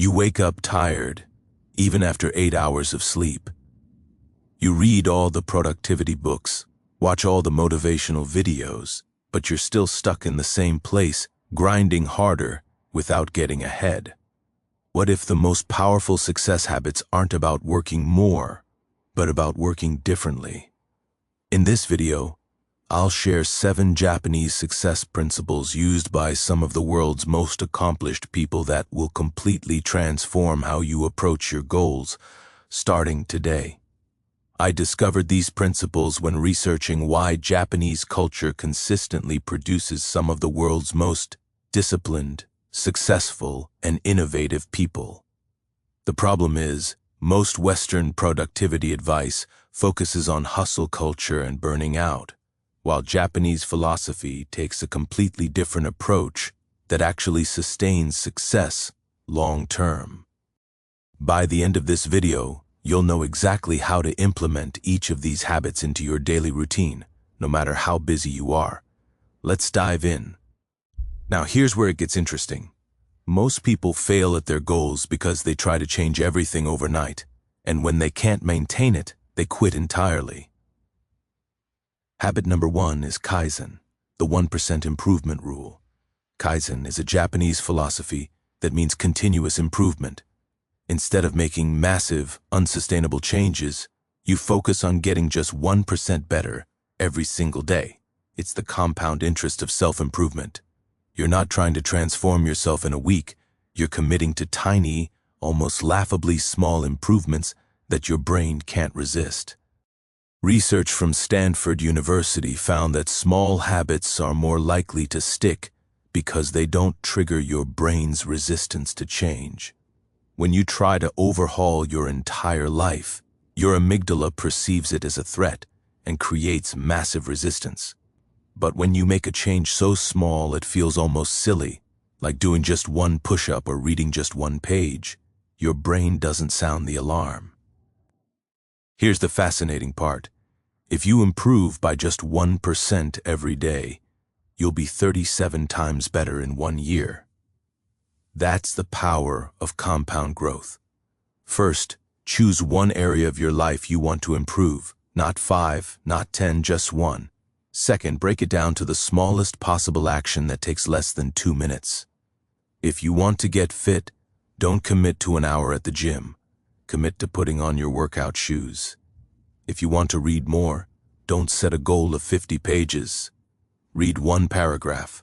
You wake up tired, even after 8 hours of sleep. You read all the productivity books, watch all the motivational videos, but you're still stuck in the same place, grinding harder without getting ahead. What if the most powerful success habits aren't about working more, but about working differently? In this video, I'll share 7 Japanese success principles used by some of the world's most accomplished people that will completely transform how you approach your goals, starting today. I discovered these principles when researching why Japanese culture consistently produces some of the world's most disciplined, successful, and innovative people. The problem is, most Western productivity advice focuses on hustle culture and burning out, while Japanese philosophy takes a completely different approach that actually sustains success long-term. By the end of this video, you'll know exactly how to implement each of these habits into your daily routine, no matter how busy you are. Let's dive in. Now here's where it gets interesting. Most people fail at their goals because they try to change everything overnight, and when they can't maintain it, they quit entirely. Habit number 1 is Kaizen, the 1% improvement rule. Kaizen is a Japanese philosophy that means continuous improvement. Instead of making massive, unsustainable changes, you focus on getting just 1% better every single day. It's the compound interest of self-improvement. You're not trying to transform yourself in a week. You're committing to tiny, almost laughably small improvements that your brain can't resist. Research from Stanford University found that small habits are more likely to stick because they don't trigger your brain's resistance to change. When you try to overhaul your entire life, your amygdala perceives it as a threat and creates massive resistance. But when you make a change so small it feels almost silly, like doing just one push-up or reading just one page, your brain doesn't sound the alarm. Here's the fascinating part. If you improve by just 1% every day, you'll be 37 times better in 1 year. That's the power of compound growth. First, choose one area of your life you want to improve, not 5, not 10, just 1. Second, break it down to the smallest possible action that takes less than 2 minutes. If you want to get fit, don't commit to an hour at the gym. Commit to putting on your workout shoes. If you want to read more, don't set a goal of 50 pages. Read 1 paragraph.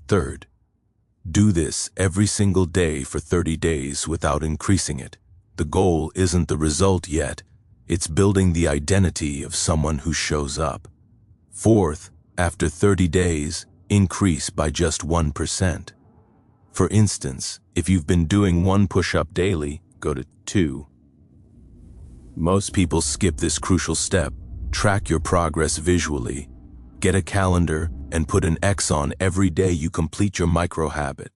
Third, do this every single day for 30 days without increasing it. The goal isn't the result yet. It's building the identity of someone who shows up. Fourth, after 30 days, increase by just 1%. For instance, if you've been doing 1 push-up daily, go to 2. Most people skip this crucial step. Track your progress visually. Get a calendar and put an X on every day you complete your micro-habit.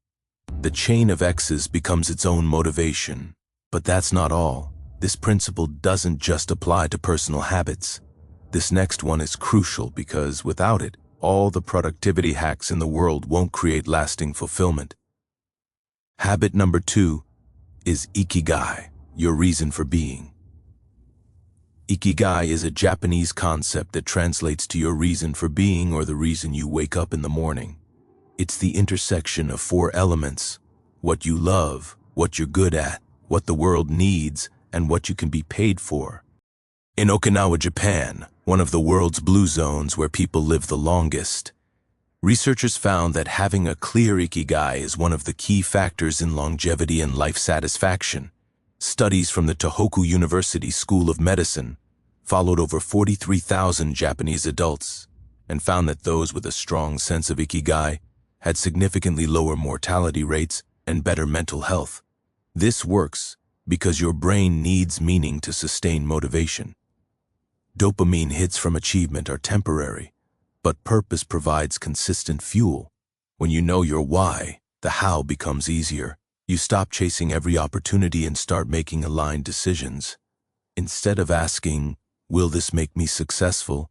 The chain of X's becomes its own motivation. But that's not all. This principle doesn't just apply to personal habits. This next one is crucial because without it, all the productivity hacks in the world won't create lasting fulfillment. Habit number 2 is Ikigai, your reason for being. Ikigai is a Japanese concept that translates to your reason for being or the reason you wake up in the morning. It's the intersection of 4 elements: what you love, what you're good at, what the world needs, and what you can be paid for. In Okinawa, Japan, one of the world's blue zones where people live the longest, researchers found that having a clear Ikigai is one of the key factors in longevity and life satisfaction. Studies from the Tohoku University School of Medicine followed over 43,000 Japanese adults and found that those with a strong sense of Ikigai had significantly lower mortality rates and better mental health. This works because your brain needs meaning to sustain motivation. Dopamine hits from achievement are temporary, but purpose provides consistent fuel. When you know your why, the how becomes easier. You stop chasing every opportunity and start making aligned decisions. Instead of asking, will this make me successful?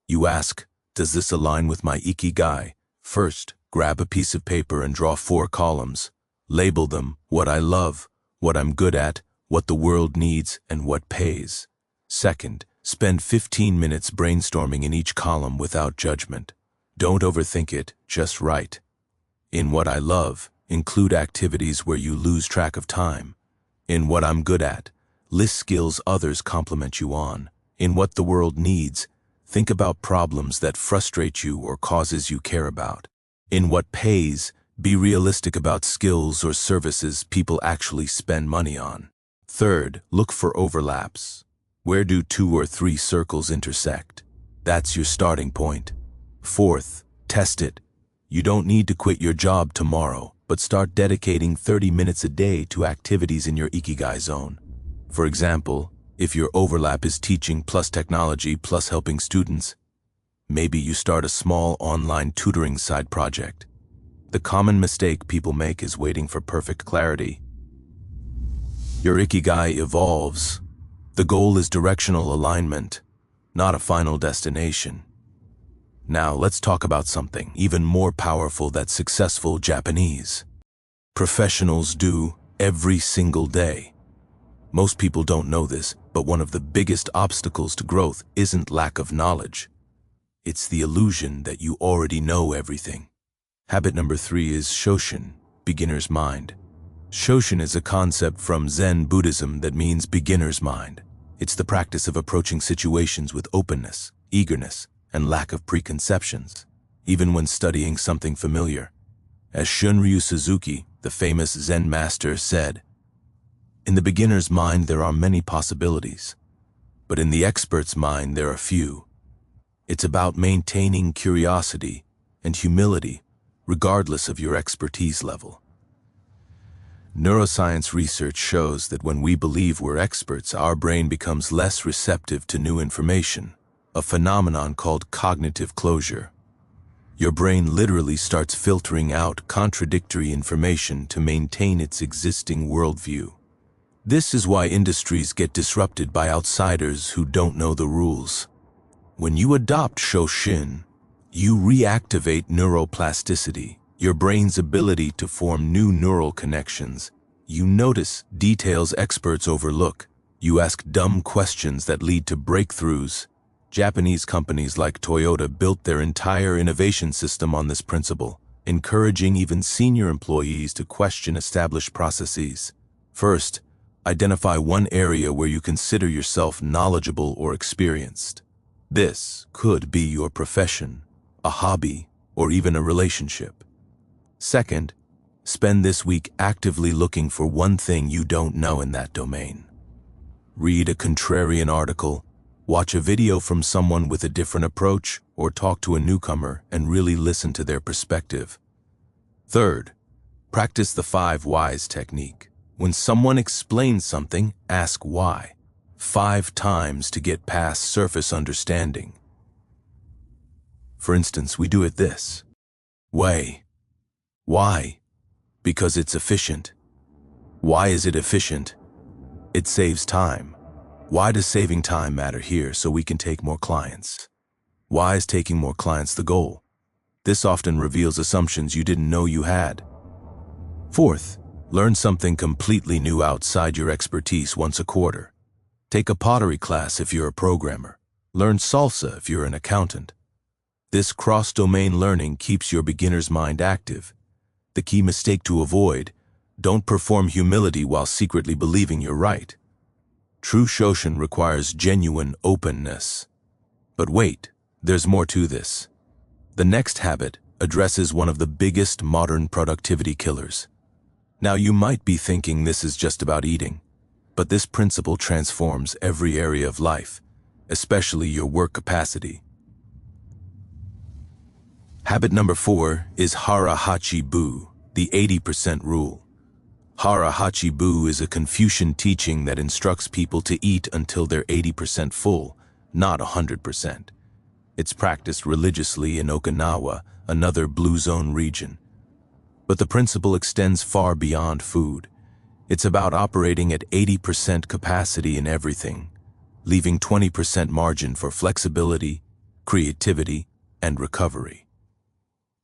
You ask, does this align with my Ikigai? First, grab a piece of paper and draw 4 columns. Label them: what I love, what I'm good at, what the world needs, and what pays. Second, spend 15 minutes brainstorming in each column without judgment. Don't overthink it, just write. In what I love, include activities where you lose track of time. In what I'm good at, list skills others compliment you on. In what the world needs, think about problems that frustrate you or causes you care about. In what pays, be realistic about skills or services people actually spend money on. Third, look for overlaps. Where do 2 or 3 circles intersect? That's your starting point. Fourth, test it. You don't need to quit your job tomorrow, but start dedicating 30 minutes a day to activities in your Ikigai zone. For example, if your overlap is teaching plus technology plus helping students, maybe you start a small online tutoring side project. The common mistake people make is waiting for perfect clarity. Your Ikigai evolves. The goal is directional alignment, not a final destination. Now let's talk about something even more powerful that successful Japanese professionals do every single day. Most people don't know this, but one of the biggest obstacles to growth isn't lack of knowledge. It's the illusion that you already know everything. Habit number 3 is Shoshin, beginner's mind. Shoshin is a concept from Zen Buddhism that means beginner's mind. It's the practice of approaching situations with openness, eagerness, and lack of preconceptions, even when studying something familiar. As Shunryu Suzuki, the famous Zen master, said, "In the beginner's mind there are many possibilities, but in the expert's mind there are few." It's about maintaining curiosity and humility regardless of your expertise level. Neuroscience research shows that when we believe we're experts, our brain becomes less receptive to new information, a phenomenon called cognitive closure. Your brain literally starts filtering out contradictory information to maintain its existing worldview. This is why industries get disrupted by outsiders who don't know the rules. When you adopt Shoshin, you reactivate neuroplasticity, your brain's ability to form new neural connections. You notice details experts overlook. You ask dumb questions that lead to breakthroughs. Japanese companies like Toyota built their entire innovation system on this principle, encouraging even senior employees to question established processes. First, identify one area where you consider yourself knowledgeable or experienced. This could be your profession, a hobby, or even a relationship. Second, spend this week actively looking for one thing you don't know in that domain. Read a contrarian article, watch a video from someone with a different approach, or talk to a newcomer and really listen to their perspective. Third, practice the 5 whys technique. When someone explains something, ask why 5 times to get past surface understanding. For instance, we do it this way. Why? Because it's efficient. Why is it efficient? It saves time. Why does saving time matter here? So we can take more clients. Why is taking more clients the goal? This often reveals assumptions you didn't know you had. Fourth, learn something completely new outside your expertise once a quarter. Take a pottery class if you're a programmer. Learn salsa if you're an accountant. This cross-domain learning keeps your beginner's mind active. The key mistake to avoid: don't perform humility while secretly believing you're right. True Shoshin requires genuine openness. But wait, there's more to this. The next habit addresses one of the biggest modern productivity killers. Now you might be thinking this is just about eating, but this principle transforms every area of life, especially your work capacity. Habit number 4 is Hara-Hachi-Bu, the 80% rule. Hara-Hachi-Bu is a Confucian teaching that instructs people to eat until they're 80% full, not 100%. It's practiced religiously in Okinawa, another blue zone region. But the principle extends far beyond food. It's about operating at 80% capacity in everything, leaving 20% margin for flexibility, creativity, and recovery.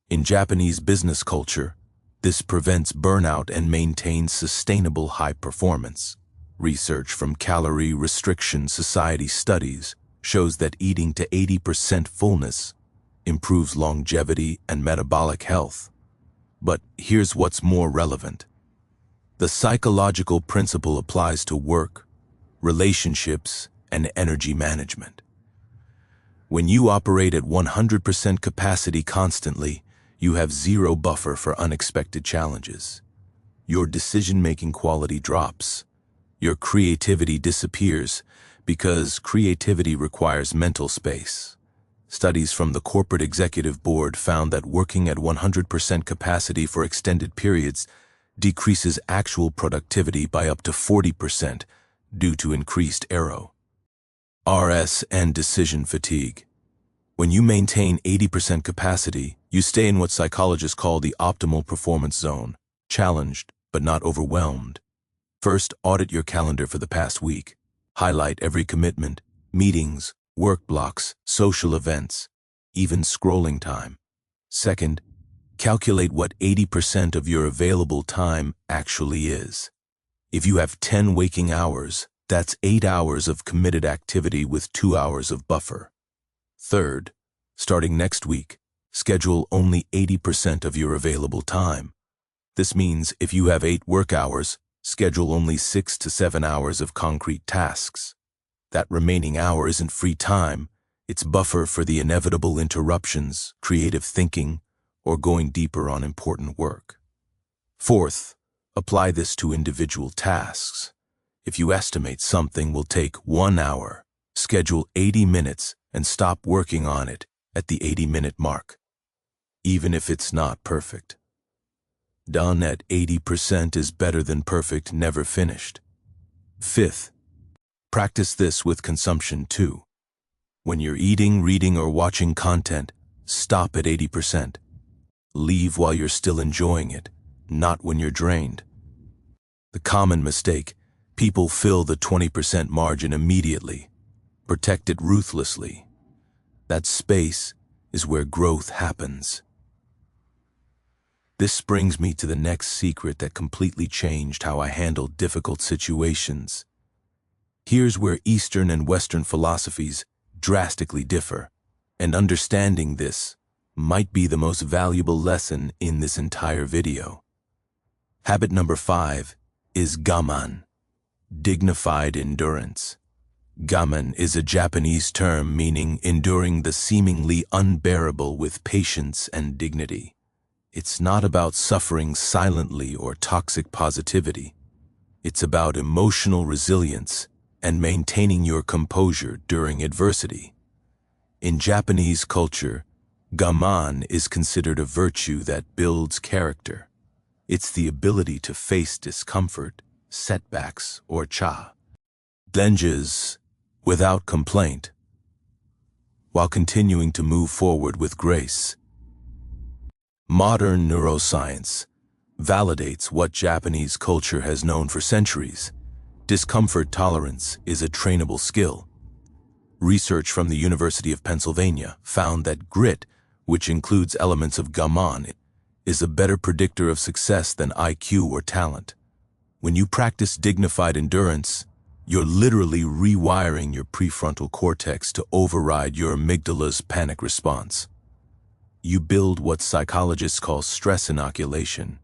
In Japanese business culture, This prevents burnout and maintains sustainable high performance. Research from Calorie Restriction Society studies shows that eating to 80% fullness improves longevity and metabolic health. But here's what's more relevant. The psychological principle applies to work, relationships, and energy management. When you operate at 100% capacity constantly, you have zero buffer for unexpected challenges. Your decision-making quality drops. Your creativity disappears because creativity requires mental space. Studies from the Corporate Executive Board found that working at 100% capacity for extended periods decreases actual productivity by up to 40% due to increased RS and decision fatigue. When you maintain 80% capacity, you stay in what psychologists call the optimal performance zone, challenged but not overwhelmed. First, audit your calendar for the past week. Highlight every commitment, meetings, work blocks, social events, even scrolling time. Second, calculate what 80% of your available time actually is. If you have 10 waking hours, that's 8 hours of committed activity with 2 hours of buffer. Third, starting next week, schedule only 80% of your available time. This means if you have 8 work hours, schedule only 6 to 7 hours of concrete tasks. That remaining hour isn't free time, it's buffer for the inevitable interruptions, creative thinking, or going deeper on important work. Fourth, apply this to individual tasks. If you estimate something will take 1 hour, schedule 80 minutes and stop working on it at the 80-minute mark, even if it's not perfect. Done at 80% is better than perfect, never finished. Fifth, practice this with consumption too. When you're eating, reading, or watching content, stop at 80%. Leave while you're still enjoying it, not when you're drained. The common mistake, people fill the 20% margin immediately, protect it ruthlessly. That space is where growth happens. This brings me to the next secret that completely changed how I handled difficult situations. Here's where Eastern and Western philosophies drastically differ, and understanding this might be the most valuable lesson in this entire video. Habit number 5 is gaman, dignified endurance. Gaman is a Japanese term meaning enduring the seemingly unbearable with patience and dignity. It's not about suffering silently or toxic positivity. It's about emotional resilience and maintaining your composure during adversity. In Japanese culture, gaman is considered a virtue that builds character. It's the ability to face discomfort, setbacks, or challenges without complaint, while continuing to move forward with grace. Modern neuroscience validates what Japanese culture has known for centuries. Discomfort tolerance is a trainable skill. Research from the University of Pennsylvania found that grit, which includes elements of gaman, is a better predictor of success than IQ or talent. When you practice dignified endurance, you're literally rewiring your prefrontal cortex to override your amygdala's panic response. You build what psychologists call stress inoculation.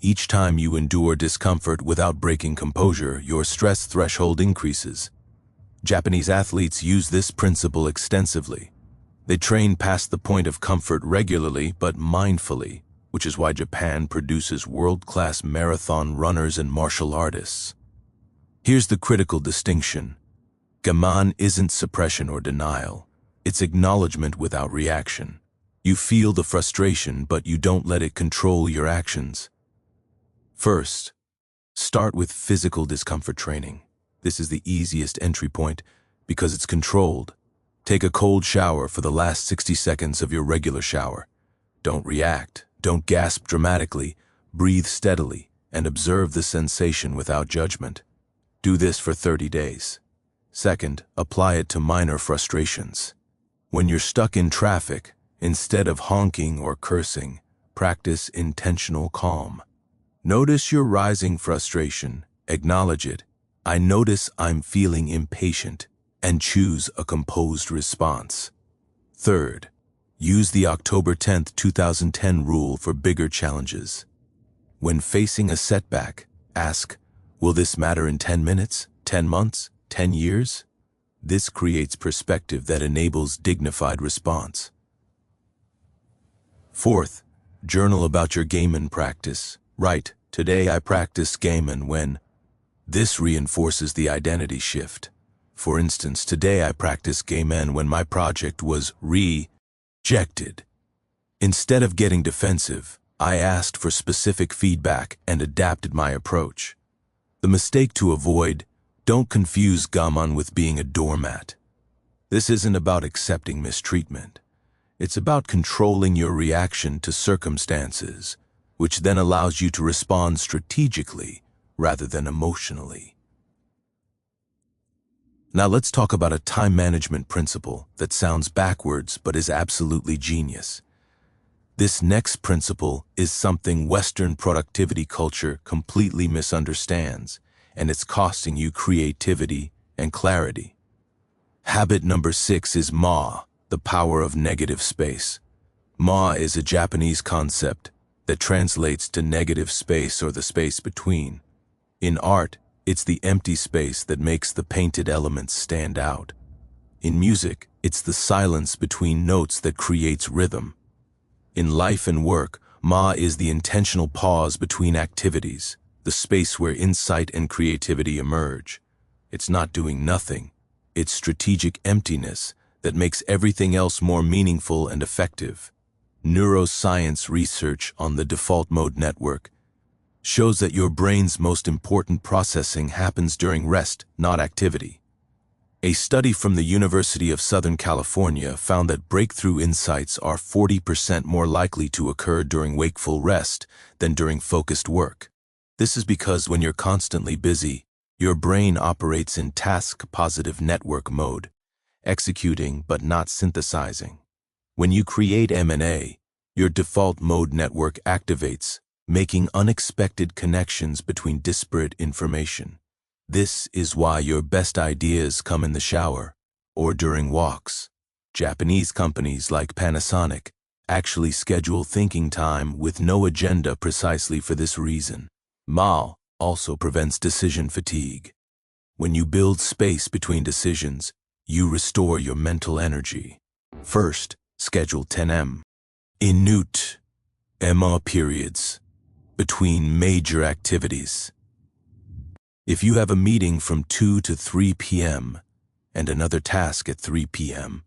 Each time you endure discomfort without breaking composure, your stress threshold increases. Japanese athletes use this principle extensively. They train past the point of comfort regularly but mindfully, which is why Japan produces world-class marathon runners and martial artists. Here's the critical distinction. Gaman isn't suppression or denial. It's acknowledgement without reaction. You feel the frustration, but you don't let it control your actions. First, start with physical discomfort training. This is the easiest entry point because it's controlled. Take a cold shower for the last 60 seconds of your regular shower. Don't react. Don't gasp dramatically. Breathe steadily and observe the sensation without judgment. Do this for 30 days. Second, apply it to minor frustrations. When you're stuck in traffic, instead of honking or cursing, practice intentional calm. Notice your rising frustration, acknowledge it. I notice I'm feeling impatient, and choose a composed response. Third, use the October 10th, 2010 rule for bigger challenges. When facing a setback, ask, will this matter in 10 minutes, 10 months, 10 years? This creates perspective that enables dignified response. Fourth, journal about your Gaiman practice. Write, today I practiced Gaiman when. This reinforces the identity shift. For instance, today I practiced Gaiman when my project was rejected. Instead of getting defensive, I asked for specific feedback and adapted my approach. The mistake to avoid: don't confuse Gaiman with being a doormat. This isn't about accepting mistreatment. It's about controlling your reaction to circumstances, which then allows you to respond strategically rather than emotionally. Now let's talk about a time management principle that sounds backwards but is absolutely genius. This next principle is something Western productivity culture completely misunderstands, and it's costing you creativity and clarity. Habit number 6 is Ma, the power of negative space. Ma is a Japanese concept that translates to negative space or the space between. In art, it's the empty space that makes the painted elements stand out. In music, it's the silence between notes that creates rhythm. In life and work, Ma is the intentional pause between activities, the space where insight and creativity emerge. It's not doing nothing. It's strategic emptiness that makes everything else more meaningful and effective. Neuroscience research on the default mode network shows that your brain's most important processing happens during rest, not activity. A study from the University of Southern California found that breakthrough insights are 40% more likely to occur during wakeful rest than during focused work. This is because when you're constantly busy, your brain operates in task-positive network mode, executing but not synthesizing. When you create M&A, your default mode network activates, making unexpected connections between disparate information. This is why your best ideas come in the shower or during walks. Japanese companies like Panasonic actually schedule thinking time with no agenda precisely for this reason. Ma also prevents decision fatigue. When you build space between decisions, you restore your mental energy. First, schedule 10 minute periods between major activities. If you have a meeting from 2 to 3 p.m. and another task at 3 p.m.,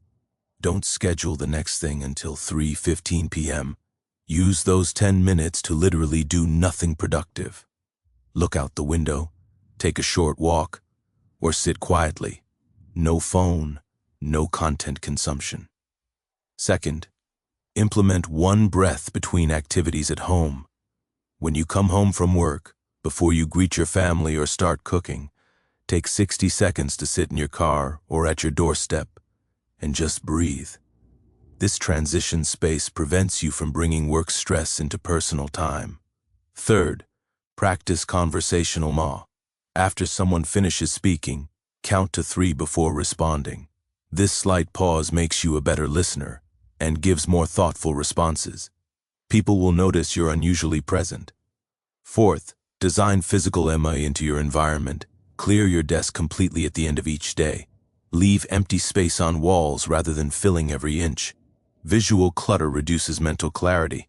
don't schedule the next thing until 3:15 p.m. Use those 10 minutes to literally do nothing productive. Look out the window, take a short walk, or sit quietly. No phone, no content consumption. Second, implement one breath between activities at home. When you come home from work, before you greet your family or start cooking, take 60 seconds to sit in your car or at your doorstep and just breathe. This transition space prevents you from bringing work stress into personal time. Third, practice conversational Ma. After someone finishes speaking, count to 3 before responding. This slight pause makes you a better listener and gives more thoughtful responses. People will notice you're unusually present. Fourth, design physical MA into your environment. Clear your desk completely at the end of each day. Leave empty space on walls rather than filling every inch. Visual clutter reduces mental clarity.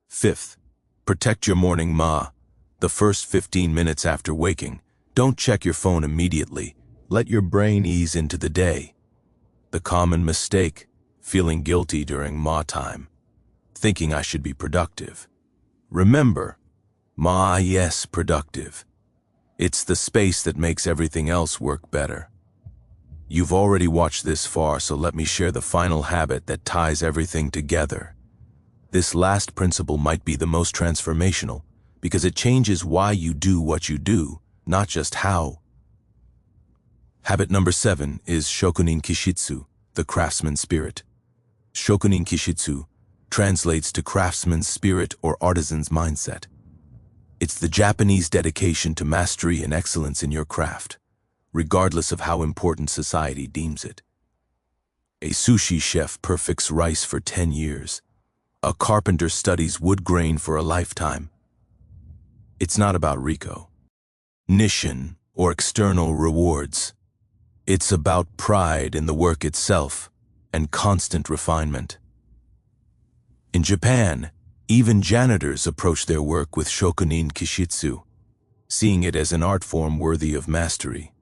Fifth, protect your morning Ma. The first 15 minutes after waking, don't check your phone immediately. Let your brain ease into the day. The common mistake, feeling guilty during Ma time, thinking I should be productive. Remember, Ma yes, productive. It's the space that makes everything else work better. You've already watched this far, so let me share the final habit that ties everything together. This last principle might be the most transformational because it changes why you do what you do, not just how. Habit number 7 is Shokunin Kishitsu, the craftsman spirit. Shokunin Kishitsu translates to craftsman's spirit or artisan's mindset. It's the Japanese dedication to mastery and excellence in your craft, regardless of how important society deems it. A sushi chef perfects rice for 10 years. A carpenter studies wood grain for a lifetime. It's not about Rico, Nishin, or external rewards. It's about pride in the work itself and constant refinement. In Japan, even janitors approach their work with shokunin kishitsu, seeing it as an art form worthy of mastery.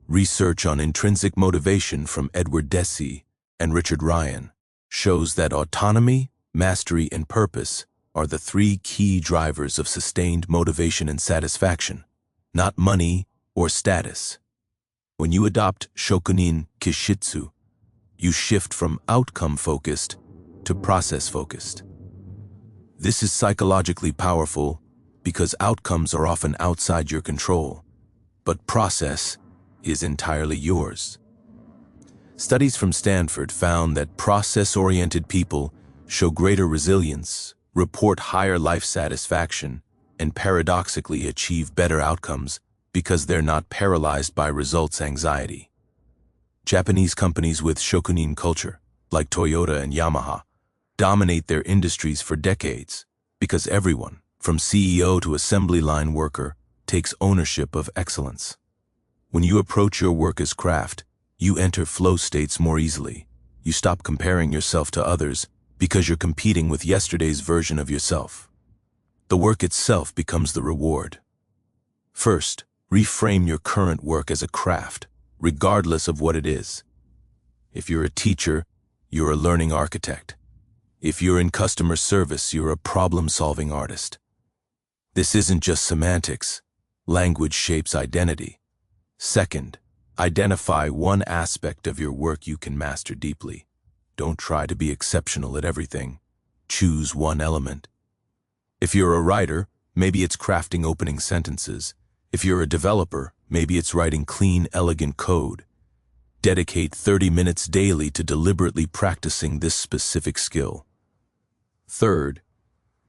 Research on intrinsic motivation from Edward Deci and Richard Ryan shows that autonomy, mastery, and purpose are the three key drivers of sustained motivation and satisfaction, not money or status. When you adopt shokunin kishitsu, you shift from outcome-focused to process-focused. This is psychologically powerful because outcomes are often outside your control, but process is entirely yours. Studies from Stanford found that process-oriented people show greater resilience, report higher life satisfaction, and paradoxically achieve better outcomes because they're not paralyzed by results anxiety. Japanese companies with shokunin culture, like Toyota and Yamaha, dominate their industries for decades because everyone, from CEO to assembly line worker, takes ownership of excellence. When you approach your work as craft, you enter flow states more easily. You stop comparing yourself to others because you're competing with yesterday's version of yourself. The work itself becomes the reward. First, reframe your current work as a craft, regardless of what it is. If you're a teacher, you're a learning architect. If you're in customer service, you're a problem-solving artist. This isn't just semantics. Language shapes identity. Second, identify one aspect of your work you can master deeply. Don't try to be exceptional at everything. Choose one element. If you're a writer, maybe it's crafting opening sentences. If you're a developer, maybe it's writing clean, elegant code. Dedicate 30 minutes daily to deliberately practicing this specific skill. Third,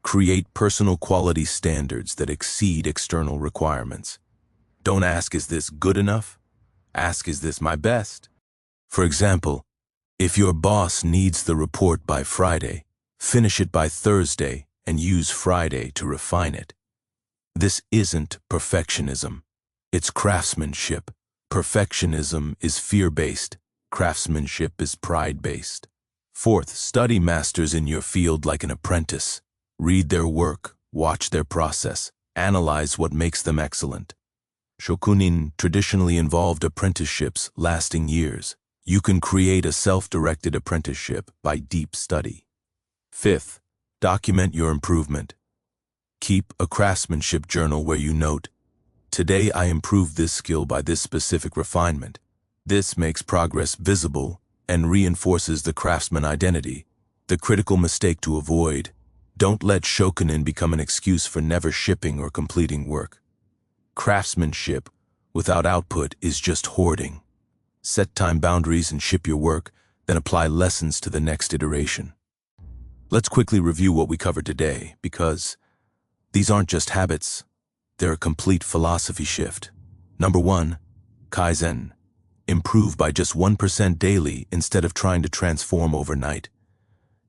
create personal quality standards that exceed external requirements. Don't ask, is this good enough? Ask, is this my best? For example, if your boss needs the report by Friday, finish it by Thursday and use Friday to refine it. This isn't perfectionism. It's craftsmanship. Perfectionism is fear-based. Craftsmanship is pride-based. Fourth, study masters in your field like an apprentice. Read their work, watch their process, analyze what makes them excellent. Shokunin traditionally involved apprenticeships lasting years. You can create a self-directed apprenticeship by deep study. Fifth, document your improvement. Keep a craftsmanship journal where you note, today I improved this skill by this specific refinement. This makes progress visible and reinforces the craftsman identity. The critical mistake to avoid: don't let shokunin become an excuse for never shipping or completing work. Craftsmanship without output is just hoarding. Set time boundaries and ship your work, then apply lessons to the next iteration. Let's quickly review what we covered today, because these aren't just habits, they're a complete philosophy shift. Number 1, Kaizen. Improve by just 1% daily instead of trying to transform overnight.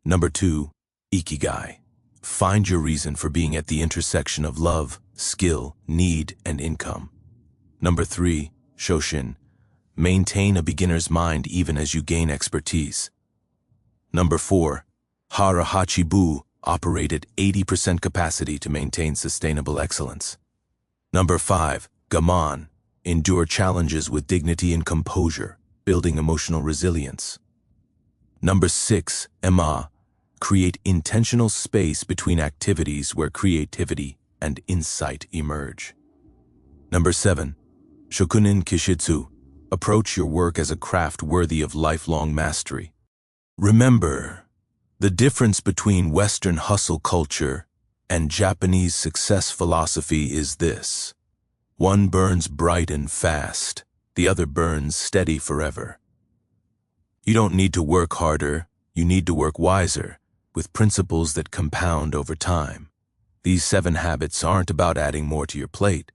Number 2, Ikigai. Find your reason for being at the intersection of love, skill, need, and income. Number 3, Shoshin. Maintain a beginner's mind even as you gain expertise. Number 4, Hara Hachibu. Operate at 80% capacity to maintain sustainable excellence. Number 5, Gaman. Endure challenges with dignity and composure, building emotional resilience. Number 6, Emma. Create intentional space between activities where creativity and insight emerge. Number 7, Shokunin Kishitsu. Approach your work as a craft worthy of lifelong mastery. Remember, the difference between Western hustle culture and Japanese success philosophy is this: one burns bright and fast, the other burns steady forever. You don't need to work harder, you need to work wiser. with principles that compound over time. These 7 habits aren't about adding more to your plate.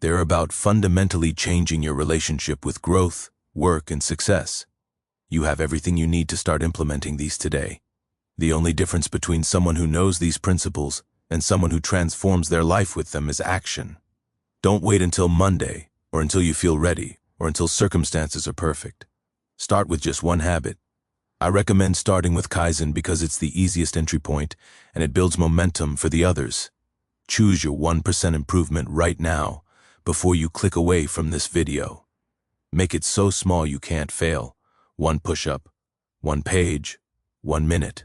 They're about fundamentally changing your relationship with growth, work, and success. You have everything you need to start implementing these today. The only difference between someone who knows these principles and someone who transforms their life with them is action. Don't wait until Monday, or until you feel ready, or until circumstances are perfect. Start with just one habit. I recommend starting with Kaizen because it's the easiest entry point and it builds momentum for the others. Choose your 1% improvement right now before you click away from this video. Make it so small you can't fail. 1 push-up, 1 page, 1 minute.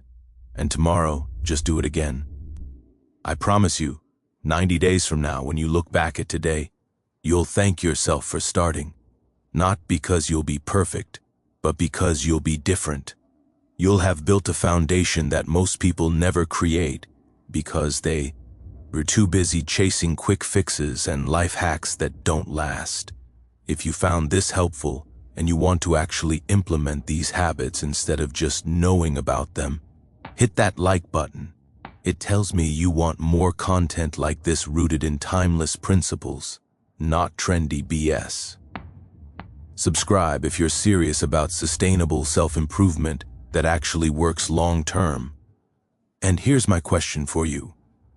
And tomorrow, just do it again. I promise you, 90 days from now, when you look back at today, you'll thank yourself for starting. Not because you'll be perfect, but because you'll be different. You'll have built a foundation that most people never create because they were too busy chasing quick fixes and life hacks that don't last. If you found this helpful and you want to actually implement these habits instead of just knowing about them, hit that like button. It tells me you want more content like this rooted in timeless principles, not trendy BS. Subscribe if you're serious about sustainable self-improvement that actually works long-term. And here's my question for you.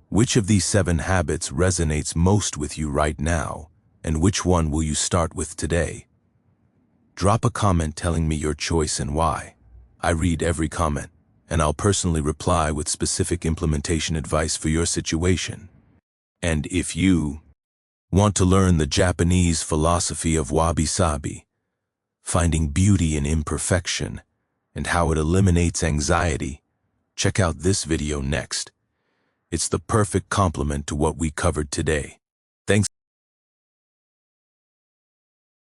Which of these 7 habits resonates most with you right now, and which one will you start with today? Drop a comment telling me your choice and why. I read every comment, and I'll personally reply with specific implementation advice for your situation. And if you want to learn the Japanese philosophy of wabi-sabi, finding beauty in imperfection, and how it eliminates anxiety, check out this video next. It's the perfect complement to what we covered today. Thanks.